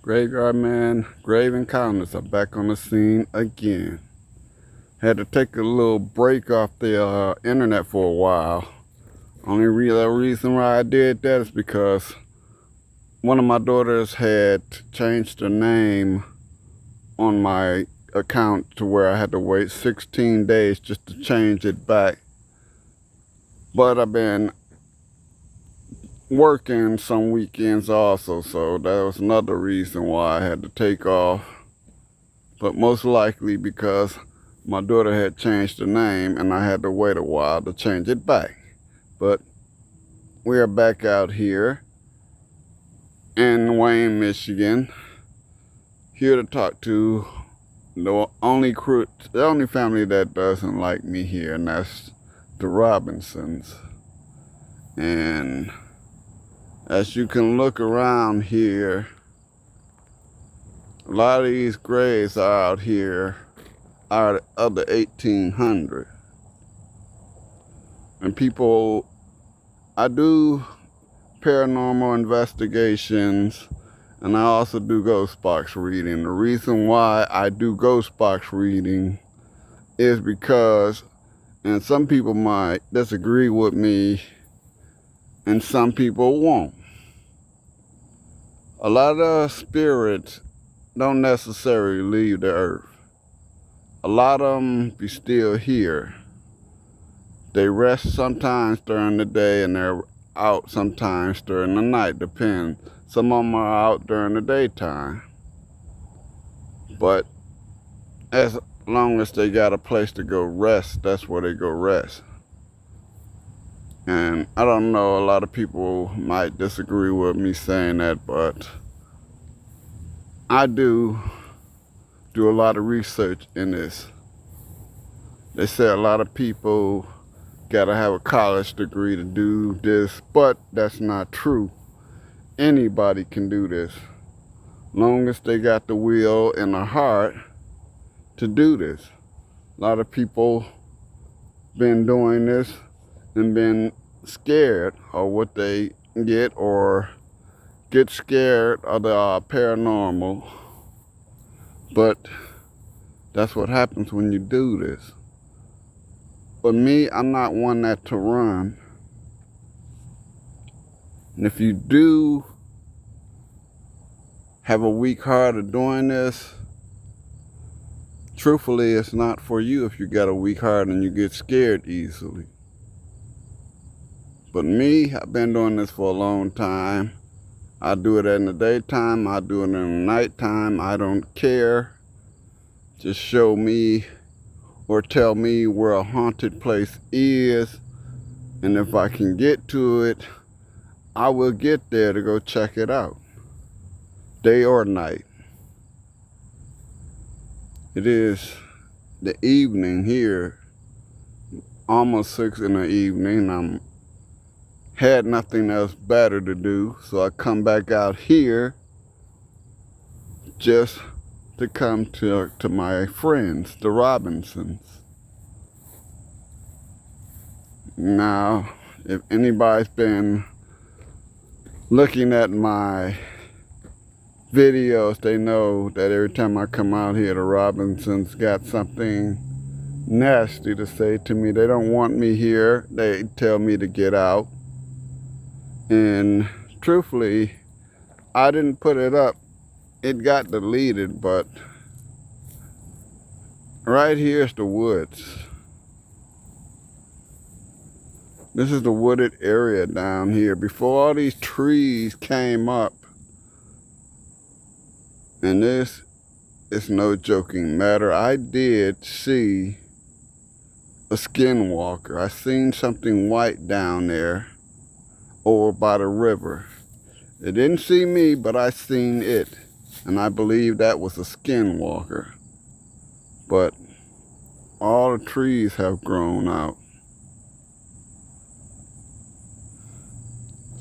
Graveyard Man, Grave Encounters are back on the scene again. Had to take a little break off the internet for a while. Only real reason why I did that is because one of my daughters had changed her name on my account to where I had to wait 16 days just to change it back. But I've been working some weekends also, so that was another reason why I had to take off. But most likely because my daughter had changed her name and I had to wait a while to change it back. But we are back out here in Wayne, Michigan, here to talk to the only family that doesn't like me here, and that's the Robinsons. And as you can look around here, a lot of these graves are out here are of the 1800s. And people, I do paranormal investigations, and I also do ghost box reading. The reason why I do ghost box reading is because, and some people might disagree with me, and some people won't. A lot of spirits don't necessarily leave the earth. A lot of them be still here. They rest sometimes during the day and they're out sometimes during the night, depends. Some of them are out during the daytime. But as long as they got a place to go rest, that's where they go rest. And I don't know, a lot of people might disagree with me saying that, but I do a lot of research in this. They say a lot of people gotta have a college degree to do this, but that's not true. Anybody can do this, long as they got the will and the heart to do this. A lot of people been doing this and been scared of what they get, or get scared of the paranormal. But that's what happens when you do this. But me, I'm not one that to run. And if you do have a weak heart of doing this, truthfully, it's not for you if you got a weak heart and you get scared easily. But me, I've been doing this for a long time. I do it in the daytime, I do it in the nighttime, I don't care. Just show me or tell me where a haunted place is, and if I can get to it, I will get there to go check it out, day or night. It is the evening here, almost 6 in the evening. I'm had nothing else better to do, so I come back out here just to come to my friends, the Robinsons. Now, if anybody's been looking at my videos, they know that every time I come out here, the Robinsons got something nasty to say to me. They don't want me here. They tell me to get out. And truthfully, I didn't put it up. It got deleted, but right here's the woods. This is the wooded area down here. Before all these trees came up, and this is no joking matter, I did see a skinwalker. I seen something white down there over by the river. It didn't see me, but I seen it. And I believe that was a skinwalker. But all the trees have grown out.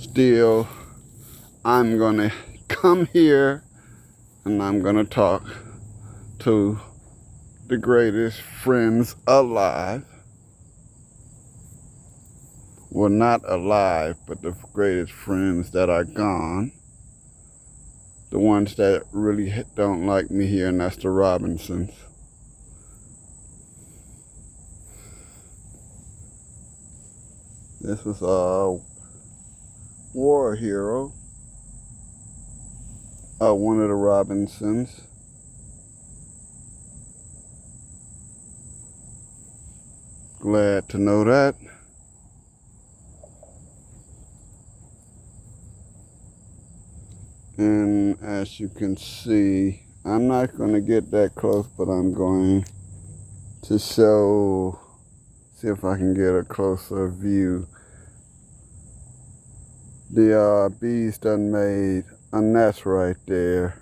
Still, I'm gonna come here and I'm gonna talk to the greatest friends alive. Well, not alive, but the greatest friends that are gone. The the ones that really don't like me here, and that's the Robinsons. This was a war hero, one of the Robinsons. Glad to know that. And as you can see, I'm not going to get that close, but I'm going to show, see if I can get a closer view. The bees done made a nest right there.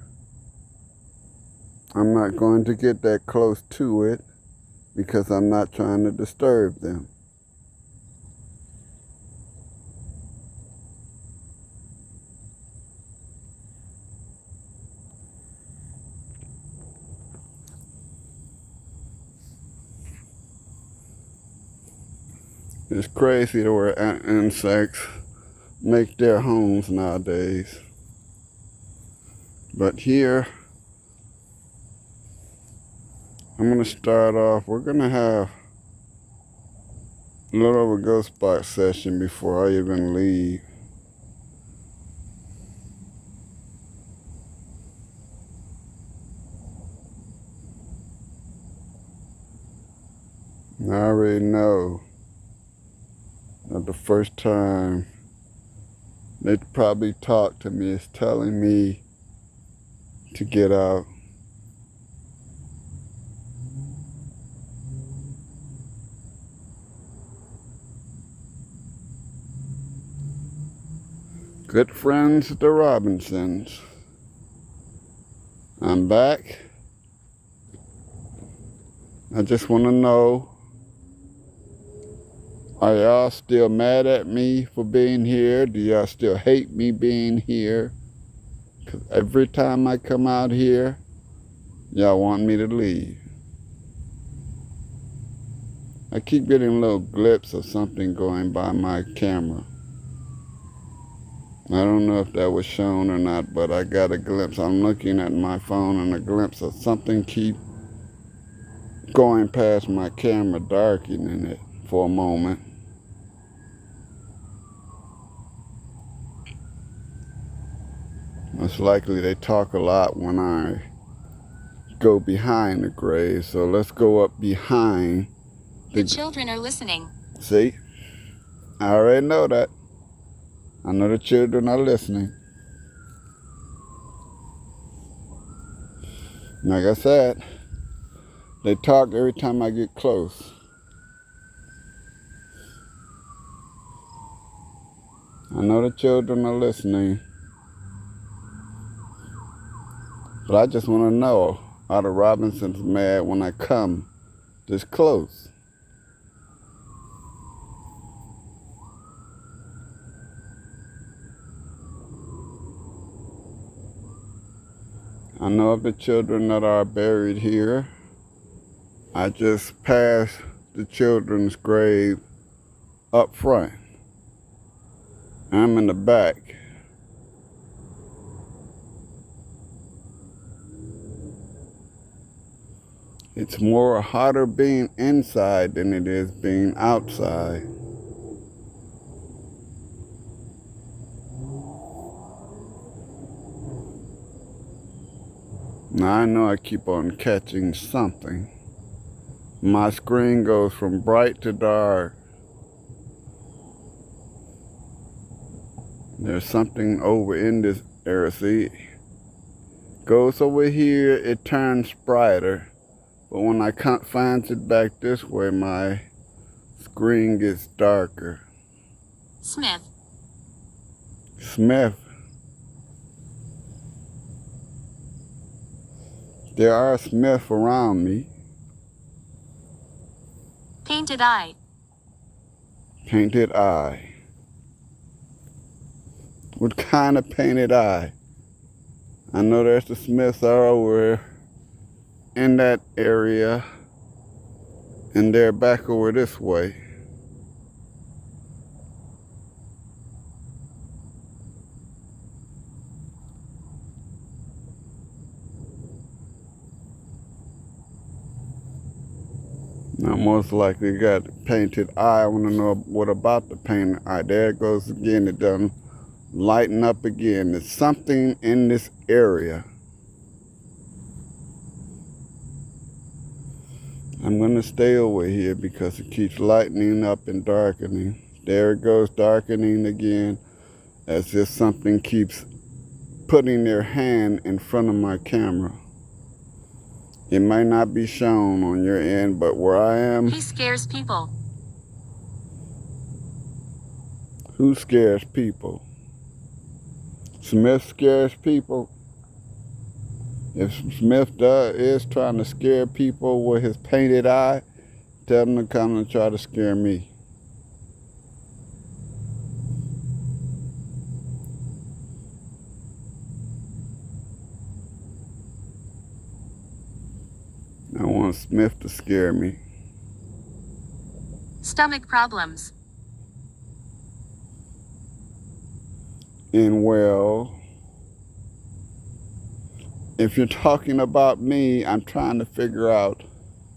I'm not going to get that close to it because I'm not trying to disturb them. It's crazy the way insects make their homes nowadays. But here, I'm going to start off. We're going to have a little of a ghost spot session before I even leave. And I already know that the first time they probably talk to me is telling me to get out. Good friends, the Robinsons. I'm back. I just want to know, are y'all still mad at me for being here? Do y'all still hate me being here? 'Cause every time I come out here, y'all want me to leave. I keep getting little glimpses of something going by my camera. I don't know if that was shown or not, but I got a glimpse. I'm looking at my phone and a glimpse of something keep going past my camera, darkening it for a moment. Most likely they talk a lot when I go behind the grave, so let's go up behind. The children are listening. See? I already know that. I know the children are listening. Like I said, they talk every time I get close. I know the children are listening. But I just want to know, are the Robinsons mad when I come this close? I know of the children that are buried here. I just passed the children's grave up front. I'm in the back. It's more hotter being inside than it is being outside. Now I know I keep on catching something. My screen goes from bright to dark. There's something over in this area. See, goes over here, it turns brighter. But when I find it back this way, my screen gets darker. Smith. Smith. There are Smith around me. Painted eye. Painted eye. What kind of painted eye? I know there's the Smiths are over in that area, and they're back over this way. Now, most likely got painted eye. I want to know what about the painted eye. There it goes again. It doesn't lighten up again. There's something in this area. I'm going to stay over here because it keeps lightening up and darkening. There it goes, darkening again, as if something keeps putting their hand in front of my camera. It might not be shown on your end, but where I am... He scares people. Who scares people? Smith scares people? If Smith is trying to scare people with his painted eye, tell him to come and try to scare me. I want Smith to scare me. Stomach problems. And well, if you're talking about me, I'm trying to figure out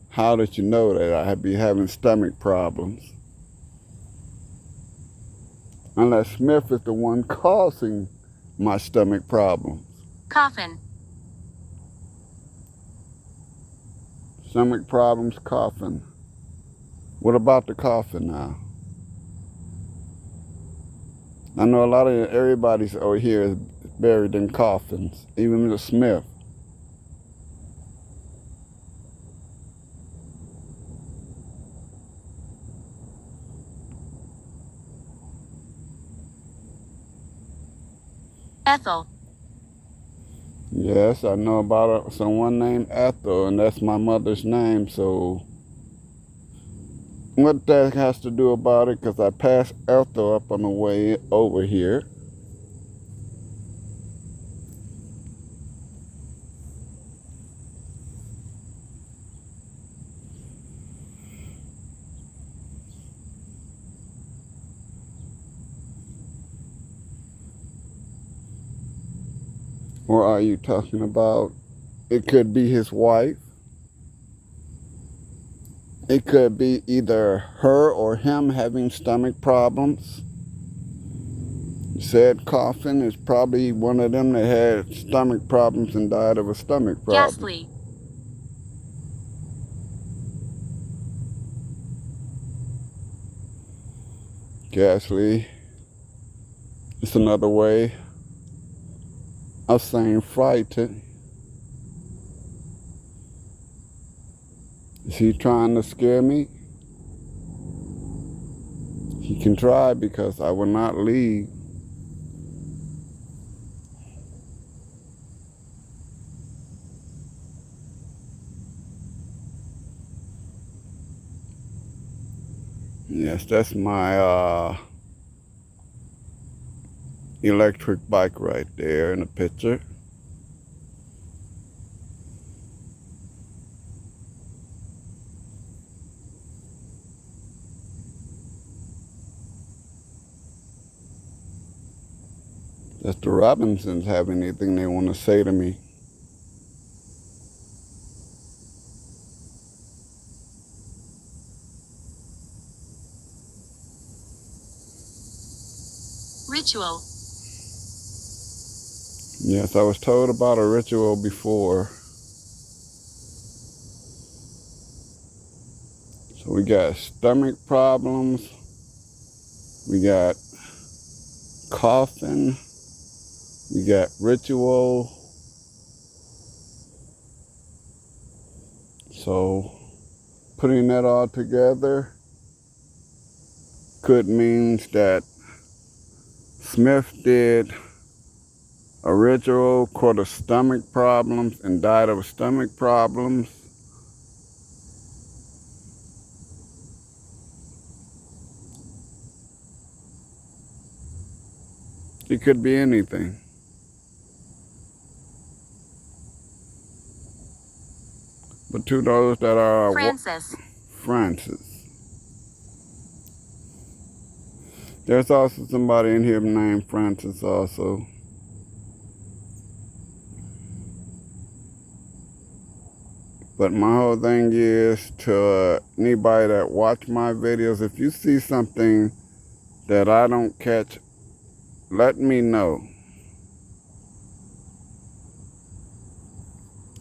how did you know that I'd be having stomach problems. Unless Smith is the one causing my stomach problems. Coffin. Stomach problems, coffin. What about the coffin now? I know a lot of everybody's over here is buried in coffins, even the Smith. Ethel. Yes, I know about someone named Ethel, and that's my mother's name, so what that has to do about it, because I passed Ethel up on the way over here. Or are you talking about, it could be his wife? It could be either her or him having stomach problems. Said coffin is probably one of them that had stomach problems and died of a stomach problem. Ghastly. Ghastly. It's another way of saying frightened. Is he trying to scare me? He can try, because I will not leave. Yes, that's my electric bike right there in the picture. Does the Robinsons have anything they want to say to me? Ritual. Yes, I was told about a ritual before. So we got stomach problems. We got coffin. We got ritual. So putting that all together could mean that Smith did a ritual, caught of stomach problems, and died of stomach problems. It could be anything. But to those that are... Francis. Francis. There's also somebody in here named Francis also. But my whole thing is to anybody that watch my videos, if you see something that I don't catch, let me know.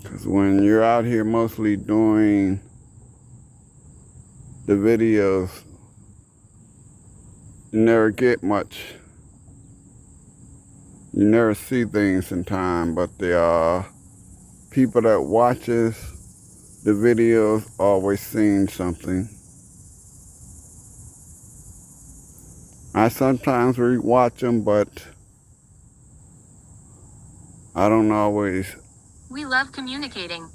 Because when you're out here mostly doing the videos, you never get much. You never see things in time, but the people that watches the videos always seen something. I sometimes rewatch them, but I don't always. We love communicating.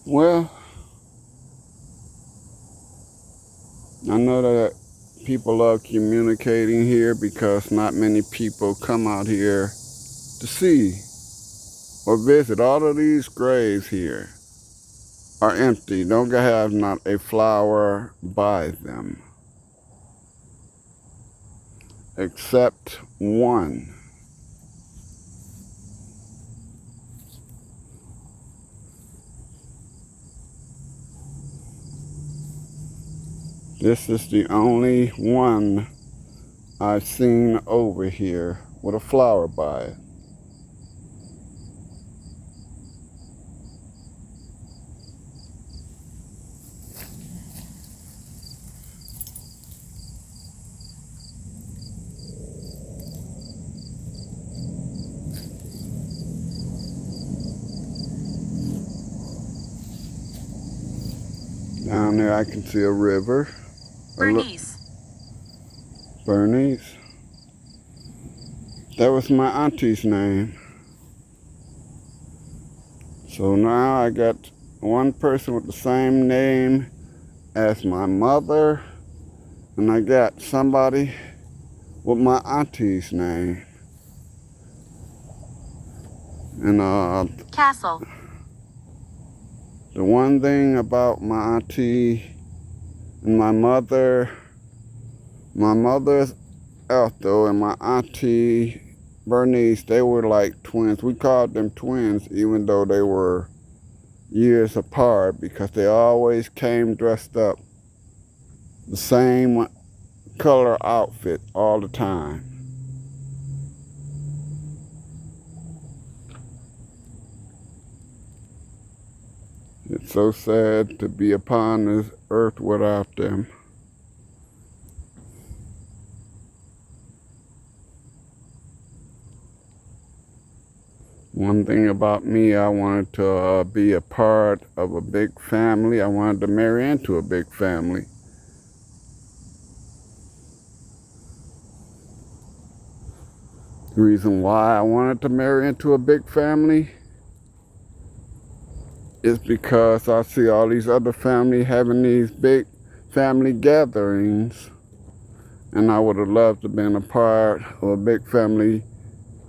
Well, I know that people love communicating here because not many people come out here to see or visit. All of these graves here are empty. Don't have not a flower by them, except one. This is the only one I've seen over here with a flower by it. Down there I can see a river. Bernice. Bernice. That was my auntie's name. So now I got one person with the same name as my mother, and I got somebody with my auntie's name. And Castle. the one thing about my auntie and my mother's Ethel and my auntie Bernice, they were like twins. We called them twins even though they were years apart because they always came dressed up the same color outfit all the time. It's so sad to be upon this earth without them. One thing about me, I wanted to be a part of a big family. I wanted to marry into a big family. The reason why I wanted to marry into a big family is because I see all these other families having these big family gatherings, and I would have loved to have been a part of a big family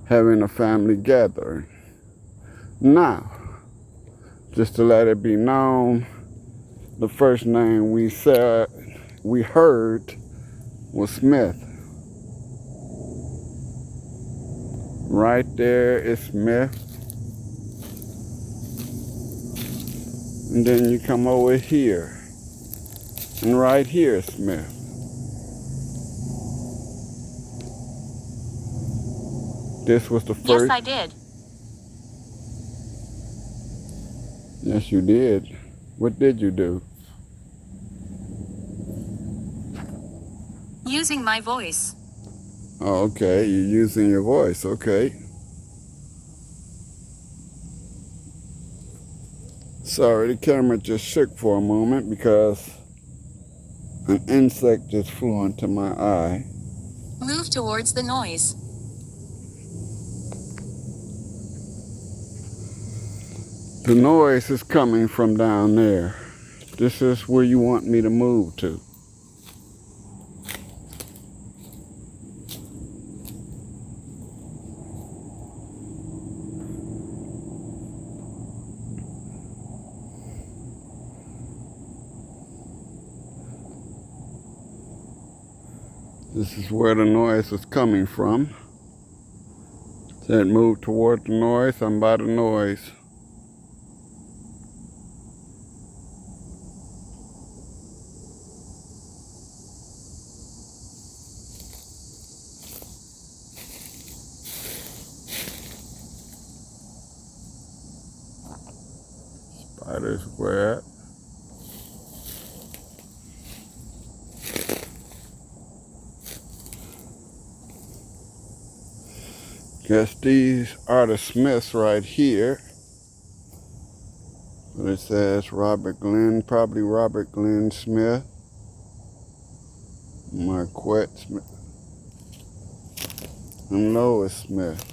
having a family gathering. Now, just to let it be known, the first name we heard was Smith. Right there is Smith. And then you come over here, and right here is Smith. This was the first. Yes, I did. Yes, you did. What did you do? Using my voice. Oh, okay, you're using your voice, okay. Sorry, the camera just shook for a moment because an insect just flew into my eye. Move towards the noise. The noise is coming from down there. This is where you want me to move to. This is where the noise is coming from. Said move toward the noise, I'm by the noise. That is wet. Guess these are the Smiths right here. But it says Robert Glenn, probably Robert Glenn Smith. Marquette Smith. And Lois Smith.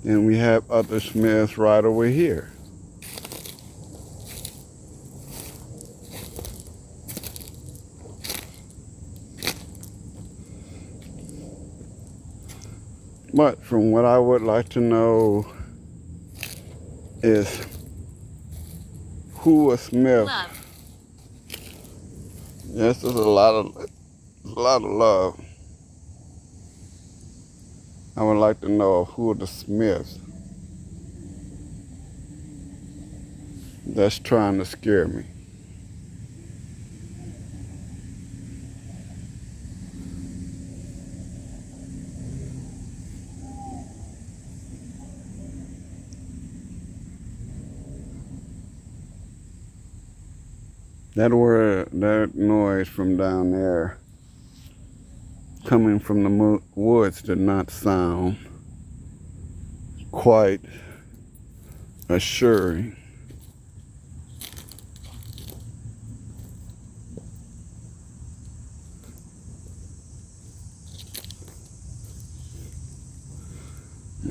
Then we have other Smiths right over here. But from what I would like to know is who a Smith. Love. Yes, there's a lot of love. I would like to know who are the Smiths. That's trying to scare me. That noise from down there coming from the woods did not sound quite assuring.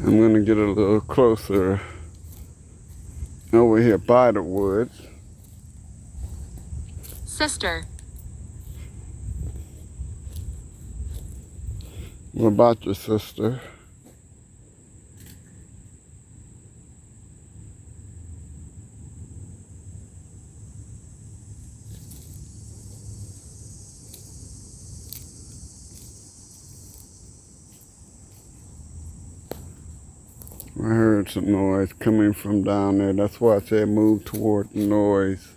I'm going to get a little closer over here by the woods. Sister. What about your sister? I heard some noise coming from down there. That's why I said move toward the noise.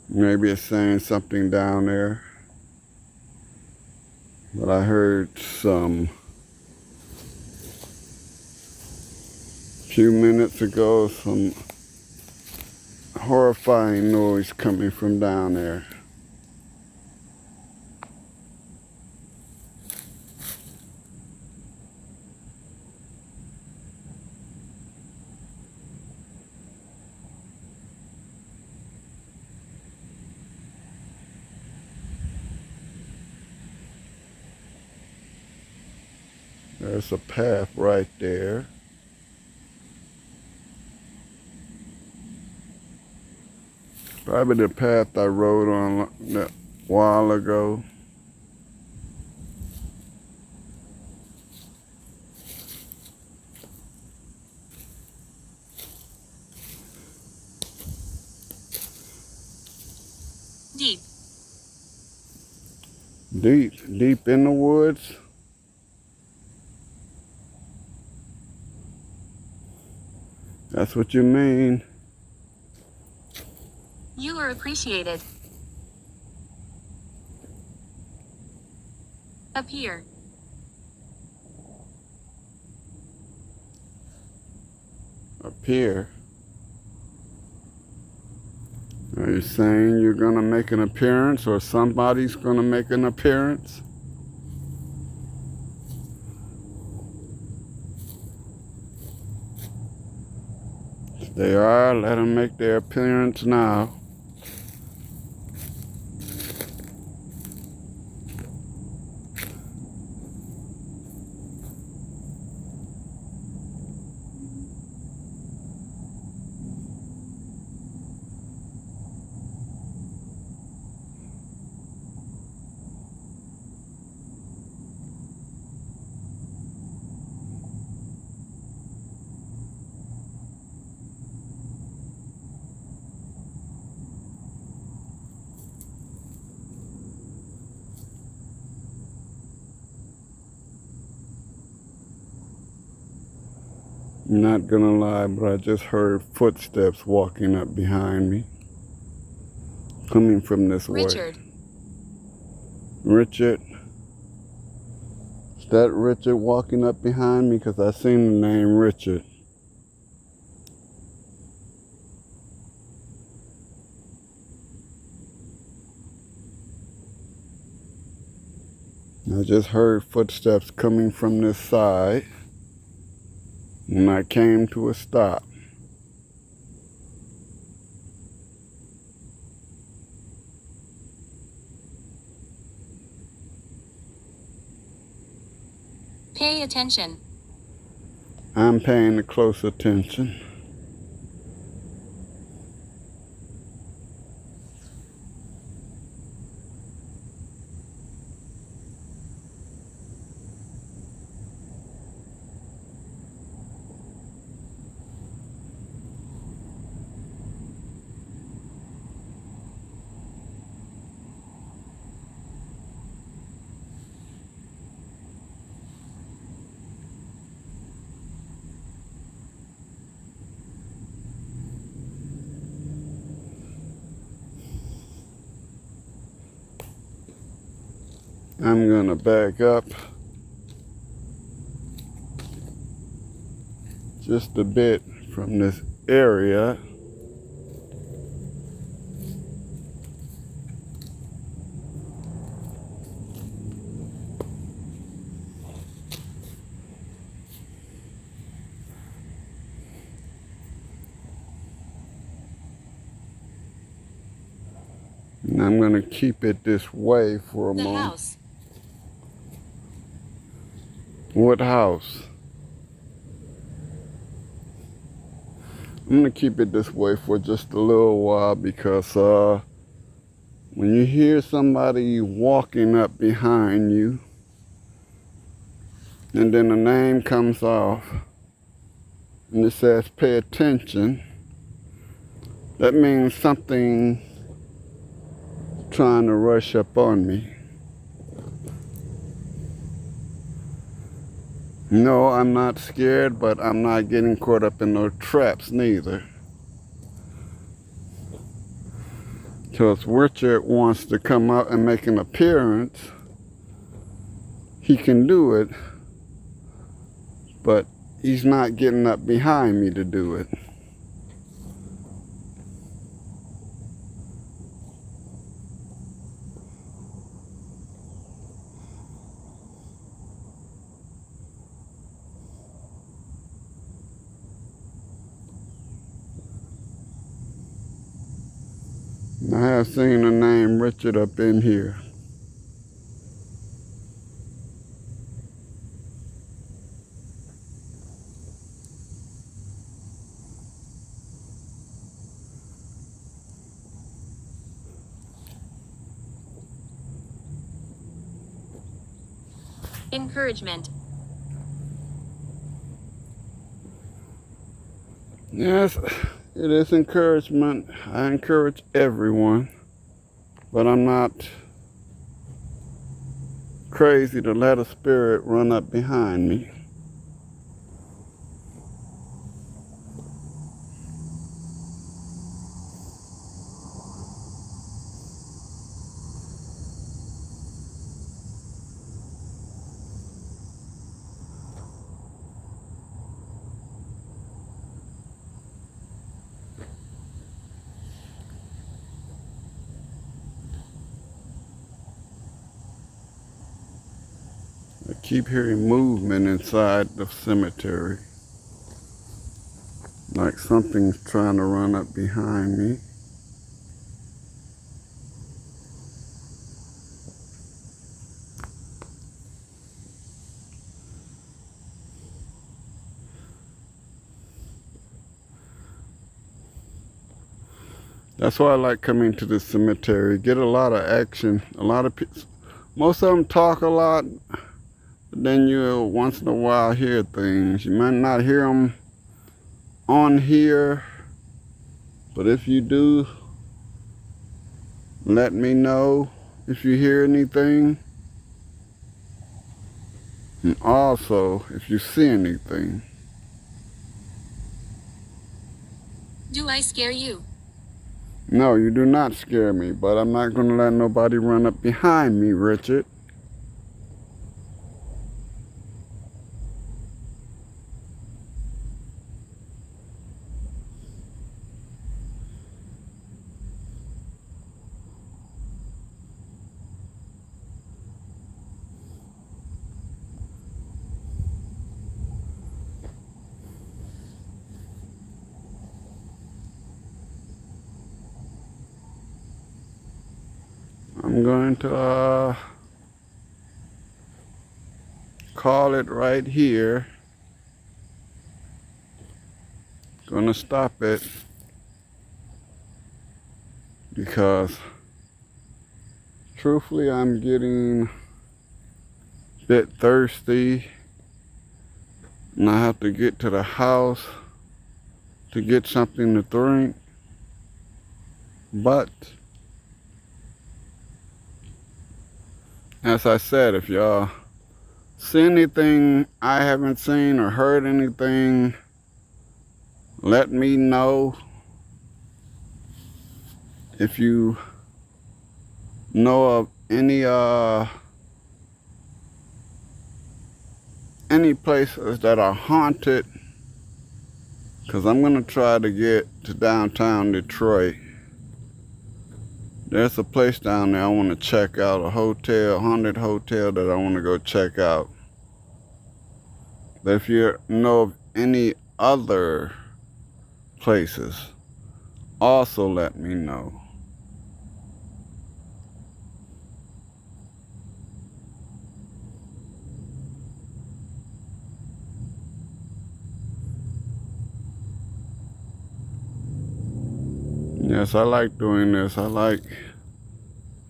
Maybe it's saying something down there. But I heard some few minutes ago, some horrifying noise coming from down there. There's a path right there. Probably the path I rode on a while ago. Deep. Deep in the woods. That's what you mean. You are appreciated. Appear. Appear. Are you saying you're gonna make an appearance or somebody's gonna make an appearance? They are. Let them make their appearance now. I'm not gonna lie, but I just heard footsteps walking up behind me. Coming from this way. Richard. Richard? Is that Richard walking up behind me? Because I seen the name Richard. I just heard footsteps coming from this side when I came to a stop. Pay attention. I'm paying close attention. I'm gonna back up just a bit from this area. And I'm gonna keep it this way for a The moment. house. What house? I'm gonna keep it this way for just a little while because when you hear somebody walking up behind you and then a name comes off and it says pay attention, that means something trying to rush up on me. No, I'm not scared, but I'm not getting caught up in no traps neither. Because Richard wants to come out and make an appearance. He can do it, but he's not getting up behind me to do it. I have seen the name Richard up in here. Encouragement. Yes, it is encouragement. I encourage everyone, but I'm not crazy to let a spirit run up behind me. I keep hearing movement inside the cemetery. Like something's trying to run up behind me. That's why I like coming to the cemetery. Get a lot of action. A lot of people, most of them talk a lot, but then you once in a while hear things. You might not hear them on here, but if you do, let me know if you hear anything. And also, if you see anything. Do I scare you? No, you do not scare me, but I'm not going to let nobody run up behind me, Richard. I'm going to call it right here. Gonna stop it because truthfully I'm getting a bit thirsty and I have to get to the house to get something to drink. But as I said, if y'all see anything I haven't seen or heard anything, let me know. If you know of any places that are haunted, because I'm gonna try to get to downtown Detroit. There's a place down there I want to check out, a hotel, haunted hotel that I want to go check out. But if you know of any other places, also let me know. Yes, I like doing this.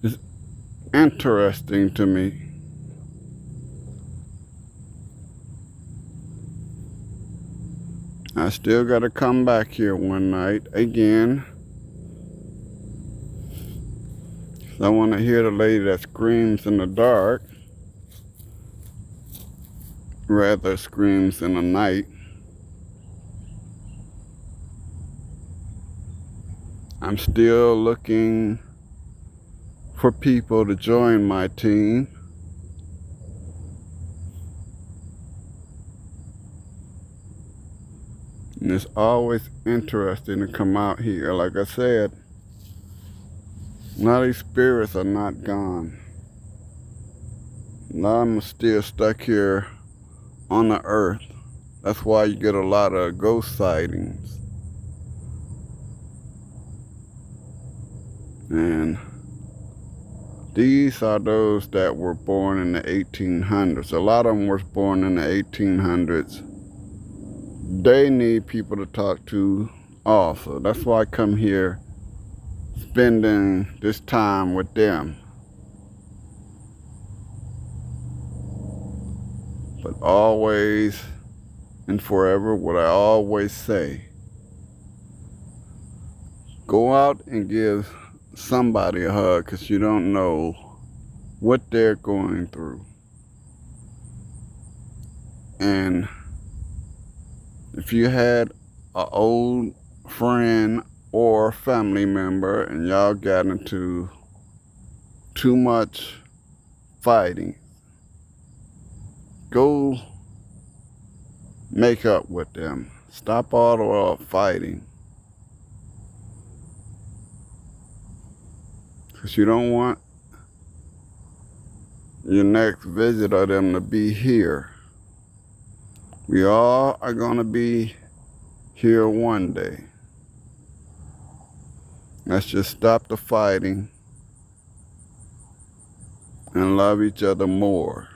It's interesting to me. I still got to come back here one night again. I want to hear the lady that screams in the dark, rather screams in the night. I'm still looking for people to join my team. And it's always interesting to come out here. Like I said, a lot of these spirits are not gone. A lot of them are still stuck here on the earth. That's why you get a lot of ghost sightings. And these are those that were born in the 1800s. A lot of them were born in the 1800s. They need people to talk to also. That's why I come here spending this time with them. But always and forever, what I always say, go out and give somebody a hug, because you don't know what they're going through. And if you had an old friend or family member and y'all got into too much fighting, go make up with them. Stop all the fighting. Because you don't want your next visit of them to be here. We all are going to be here one day. Let's just stop the fighting and love each other more.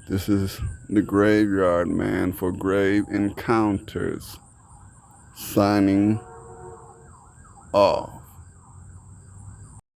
This is the Graveyard Man for Grave Encounters, signing off.